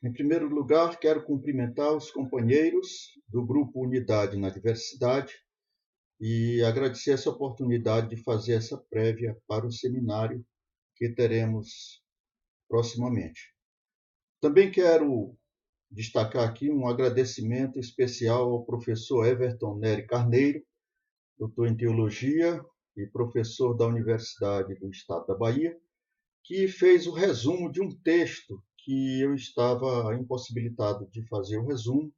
Em primeiro lugar, quero cumprimentar os companheiros do Grupo Unidade na Diversidade e agradecer essa oportunidade de fazer essa prévia para o seminário que teremos proximamente. Também quero destacar aqui um agradecimento especial ao professor Everton Nery Carneiro, doutor em Teologia e professor da Universidade do Estado da Bahia, que fez o resumo de um texto que eu estava impossibilitado de fazer o resumo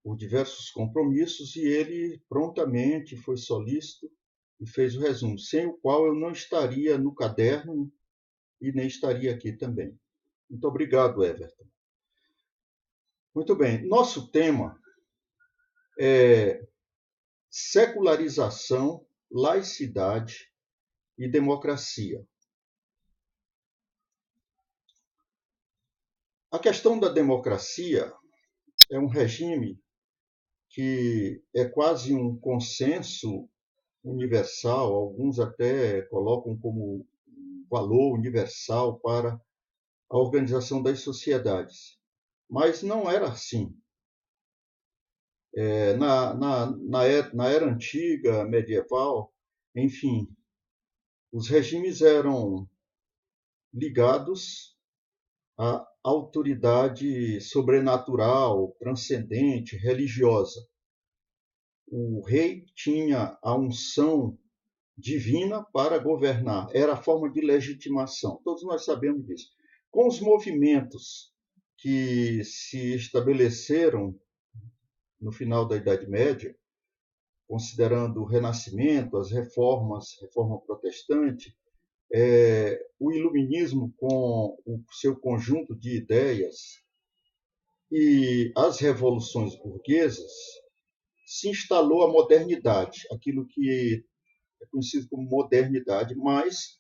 por diversos compromissos, e ele prontamente foi solícito e fez o resumo, sem o qual eu não estaria no caderno e nem estaria aqui também. Muito obrigado, Everton. Muito bem, nosso tema é secularização, laicidade e democracia. A questão da democracia é um regime que é quase um consenso universal, alguns até colocam como valor universal para a organização das sociedades. Mas não era assim. Na era antiga, medieval, enfim, os regimes eram ligados à autoridade sobrenatural, transcendente, religiosa. O rei tinha a unção divina para governar, era a forma de legitimação. Todos nós sabemos disso. Com os movimentos que se estabeleceram no final da Idade Média, considerando o Renascimento, as reformas, reforma protestante, o Iluminismo com o seu conjunto de ideias e as revoluções burguesas, se instalou a modernidade, aquilo que é conhecido como modernidade, mas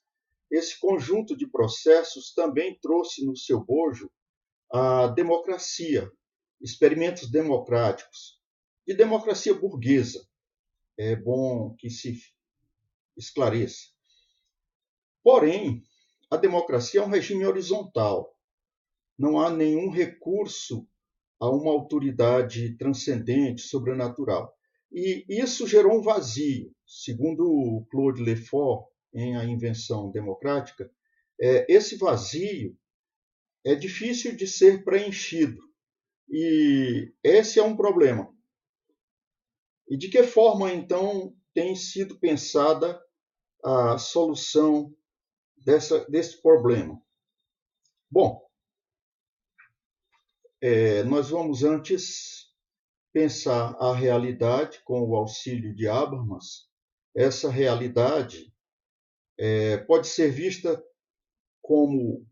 esse conjunto de processos também trouxe no seu bojo a democracia, experimentos democráticos, de democracia burguesa. É bom que se esclareça. Porém, a democracia é um regime horizontal. Não há nenhum recurso a uma autoridade transcendente, sobrenatural. E isso gerou um vazio. Segundo Claude Lefort, em A Invenção Democrática, esse vazio é difícil de ser preenchido. E esse é um problema. E de que forma, então, tem sido pensada a solução desse problema? Bom, nós vamos antes pensar a realidade com o auxílio de Habermas. Essa realidade pode ser vista como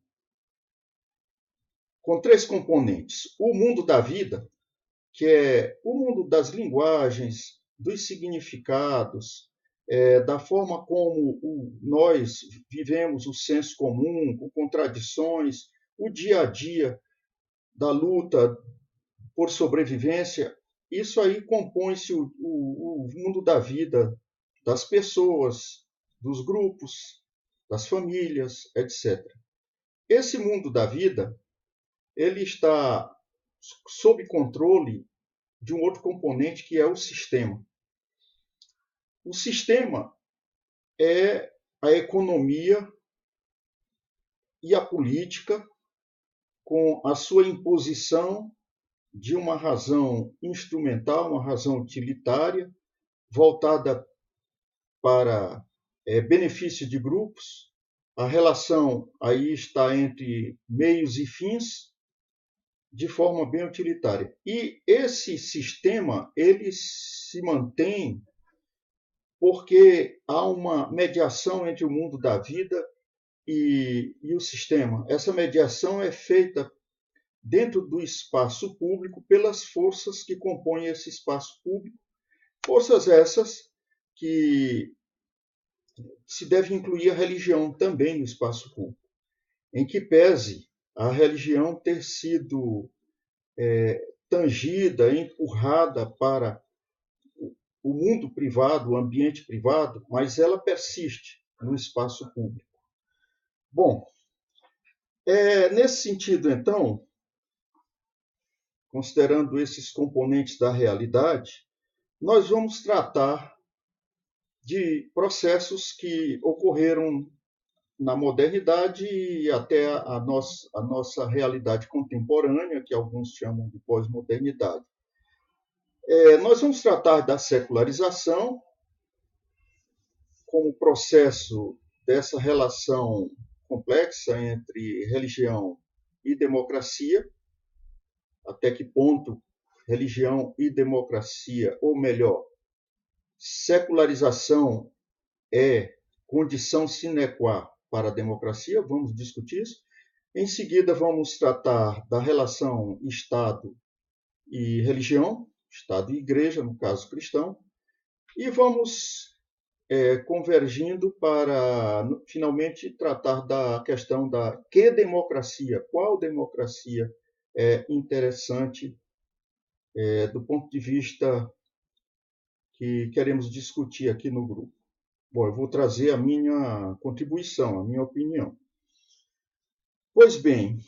com três componentes: o mundo da vida, que é o mundo das linguagens, dos significados, da forma como nós vivemos o senso comum, com contradições, o dia a dia da luta por sobrevivência. Isso aí compõe-se o mundo da vida das pessoas, dos grupos, das famílias, etc. Esse mundo da vida, ele está sob controle de um outro componente, que é o sistema. O sistema é a economia e a política, com a sua imposição de uma razão instrumental, uma razão utilitária, voltada para benefício de grupos. A relação aí está entre meios e fins, de forma bem utilitária. E esse sistema, ele se mantém porque há uma mediação entre o mundo da vida e o sistema. Essa mediação é feita dentro do espaço público pelas forças que compõem esse espaço público, forças essas que se deve incluir a religião também no espaço público, em que pese a religião ter sido tangida, empurrada para o mundo privado, o ambiente privado, mas ela persiste no espaço público. Bom, nesse sentido, então, considerando esses componentes da realidade, nós vamos tratar de processos que ocorreram na modernidade e até a nossa realidade contemporânea, que alguns chamam de pós-modernidade. Nós vamos tratar da secularização como processo dessa relação complexa entre religião e democracia, até que ponto religião e democracia, ou melhor, secularização é condição sine qua para a democracia, vamos discutir isso. Em seguida, vamos tratar da relação Estado e religião, Estado e Igreja, no caso cristão, e vamos convergindo para, finalmente, tratar da questão da que democracia, qual democracia é interessante do ponto de vista que queremos discutir aqui no grupo. Bom, eu vou trazer a minha contribuição, a minha opinião. Pois bem,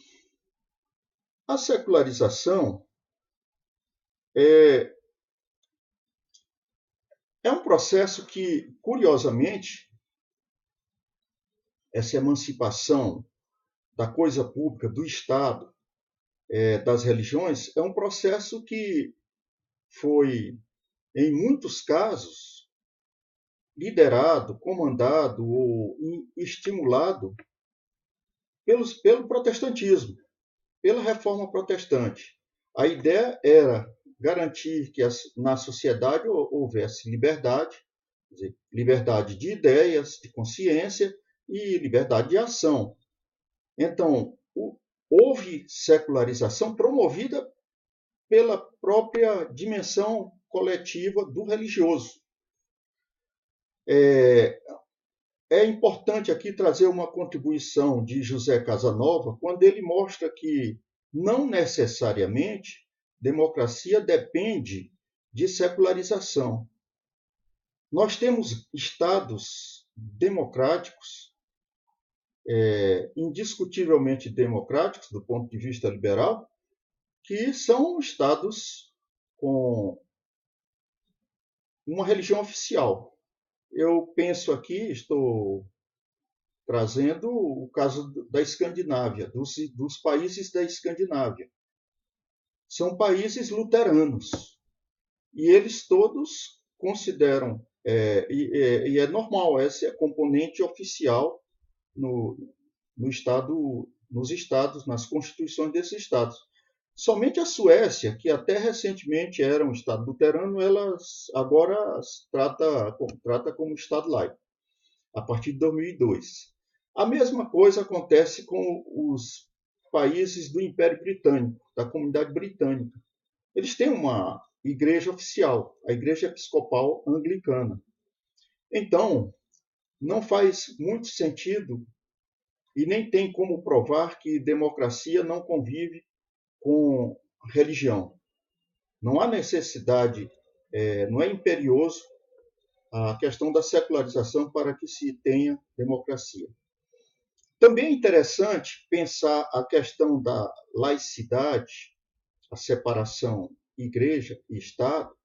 a secularização é um processo que, curiosamente, essa emancipação da coisa pública, do Estado, das religiões, é um processo que foi, em muitos casos, liderado, comandado ou estimulado pelo protestantismo, pela reforma protestante. A ideia era garantir que na sociedade houvesse liberdade, quer dizer, liberdade de ideias, de consciência e liberdade de ação. Então, houve secularização promovida pela própria dimensão coletiva do religioso. É importante aqui trazer uma contribuição de José Casanova, quando ele mostra que não necessariamente democracia depende de secularização. Nós temos estados democráticos, indiscutivelmente democráticos do ponto de vista liberal, que são estados com uma religião oficial. Eu penso aqui, estou trazendo o caso da Escandinávia, dos países da Escandinávia. São países luteranos e eles todos consideram, e é normal, essa é a componente oficial no estado, nos estados, nas constituições desses estados. Somente a Suécia, que até recentemente era um estado luterano, ela agora trata como estado laico, a partir de 2002. A mesma coisa acontece com os países do Império Britânico, da Comunidade Britânica. Eles têm uma igreja oficial, a Igreja Episcopal Anglicana. Então, não faz muito sentido e nem tem como provar que democracia não convive com religião. Não há necessidade, não é imperioso a questão da secularização para que se tenha democracia. Também é interessante pensar a questão da laicidade, a separação igreja e Estado,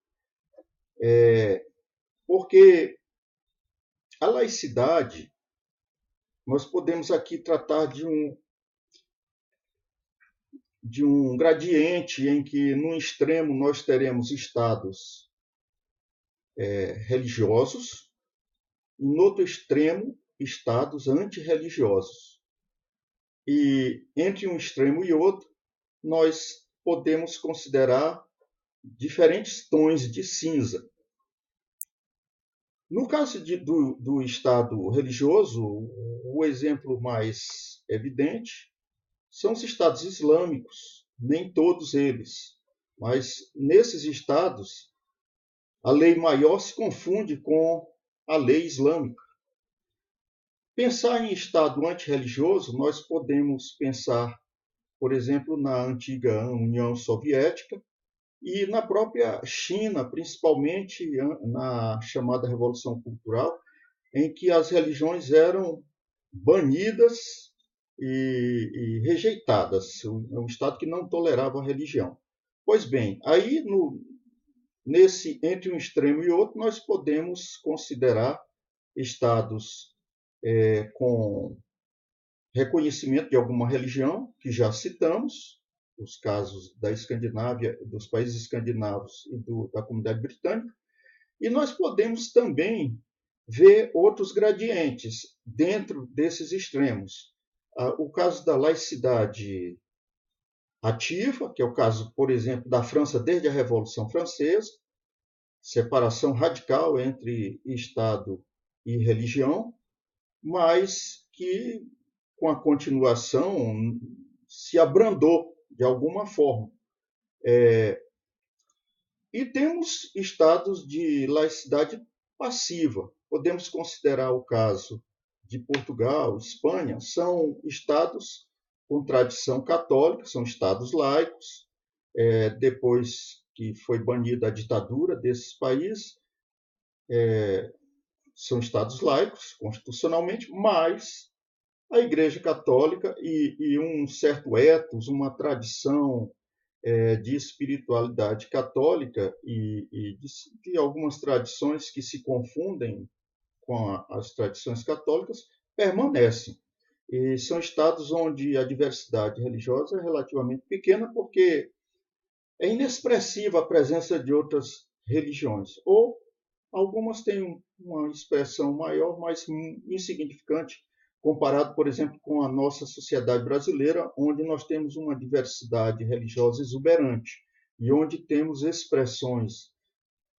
porque a laicidade, nós podemos aqui tratar de um gradiente em que, no extremo, nós teremos estados religiosos, e, no outro extremo, estados antirreligiosos. E, entre um extremo e outro, nós podemos considerar diferentes tons de cinza. No caso do Estado religioso, o exemplo mais evidente são os Estados islâmicos, nem todos eles, mas nesses estados a lei maior se confunde com a lei islâmica. Pensar em Estado antirreligioso, nós podemos pensar, por exemplo, na antiga União Soviética e na própria China, principalmente na chamada Revolução Cultural, em que as religiões eram banidas e rejeitadas. É um Estado que não tolerava a religião. Pois bem, aí entre um extremo e outro, nós podemos considerar estados com reconhecimento de alguma religião, que já citamos, os casos da Escandinávia, dos países escandinavos e da comunidade britânica, e nós podemos também ver outros gradientes dentro desses extremos. O caso da laicidade ativa, que é o caso, por exemplo, da França desde a Revolução Francesa, separação radical entre Estado e religião, mas que, com a continuação, se abrandou de alguma forma. E temos estados de laicidade passiva. Podemos considerar o caso de Portugal, Espanha, são estados com tradição católica, são estados laicos. Depois que foi banida a ditadura desses países, são estados laicos, constitucionalmente, mas a Igreja Católica e um certo ethos, uma tradição de espiritualidade católica e de algumas tradições que se confundem com as tradições católicas, permanecem. E são estados onde a diversidade religiosa é relativamente pequena, porque é inexpressiva a presença de outras religiões, ou algumas têm uma expressão maior, mas insignificante, comparado, por exemplo, com a nossa sociedade brasileira, onde nós temos uma diversidade religiosa exuberante e onde temos expressões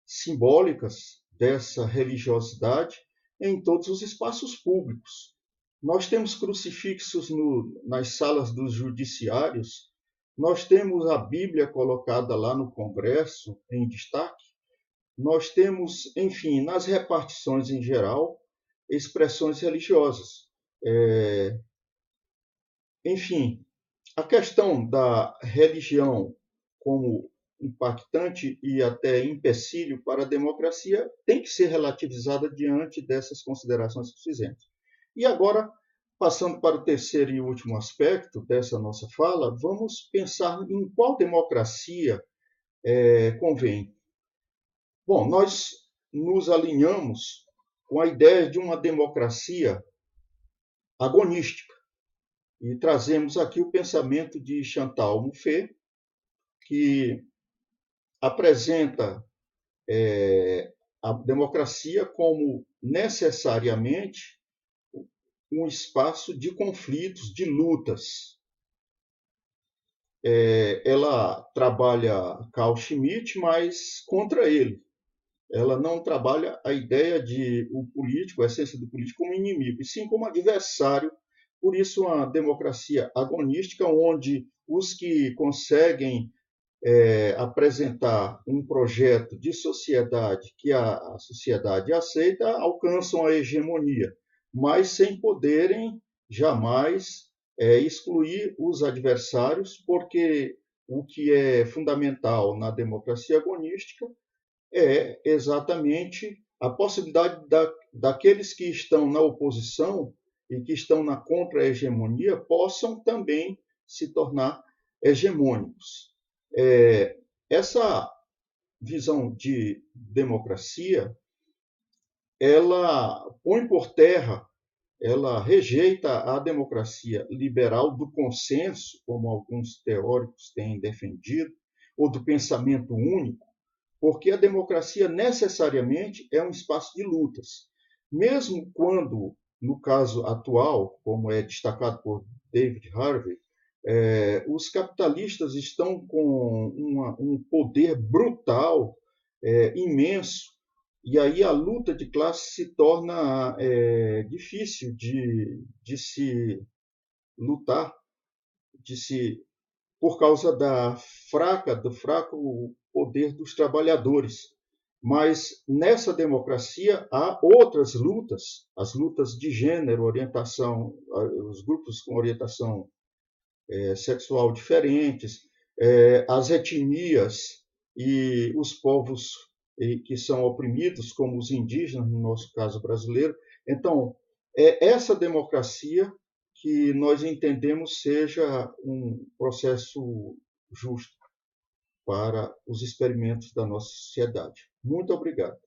simbólicas dessa religiosidade em todos os espaços públicos. Nós temos crucifixos nas salas dos judiciários, nós temos a Bíblia colocada lá no Congresso em destaque, nós temos, enfim, nas repartições em geral, expressões religiosas. Enfim, a questão da religião como impactante e até empecilho para a democracia tem que ser relativizada diante dessas considerações que fizemos. E agora, passando para o terceiro e último aspecto dessa nossa fala, vamos pensar em qual democracia convém. Bom, nós nos alinhamos com a ideia de uma democracia agonística e trazemos aqui o pensamento de Chantal Mouffe, que apresenta a democracia como necessariamente um espaço de conflitos, de lutas. Ela trabalha Carl Schmitt, mas contra ele. Ela não trabalha a ideia de o político, a essência do político como inimigo, e sim como adversário. Por isso, uma democracia agonística, onde os que conseguem apresentar um projeto de sociedade que a sociedade aceita alcançam a hegemonia, mas sem poderem jamais excluir os adversários, porque o que é fundamental na democracia agonística é exatamente a possibilidade daqueles que estão na oposição e que estão na contra-hegemonia possam também se tornar hegemônicos. Essa visão de democracia, ela põe por terra, ela rejeita a democracia liberal do consenso, como alguns teóricos têm defendido, ou do pensamento único, porque a democracia necessariamente é um espaço de lutas. Mesmo quando, no caso atual, como é destacado por David Harvey, os capitalistas estão com um poder brutal, imenso, e aí a luta de classe se torna difícil de se lutar, por causa do fraco poder dos trabalhadores. Mas nessa democracia há outras lutas, as lutas de gênero, orientação, os grupos com orientação sexual diferentes, as etnias e os povos que são oprimidos, como os indígenas, no nosso caso brasileiro. Então, é essa democracia que nós entendemos seja um processo justo. para os experimentos da nossa sociedade. Muito obrigado.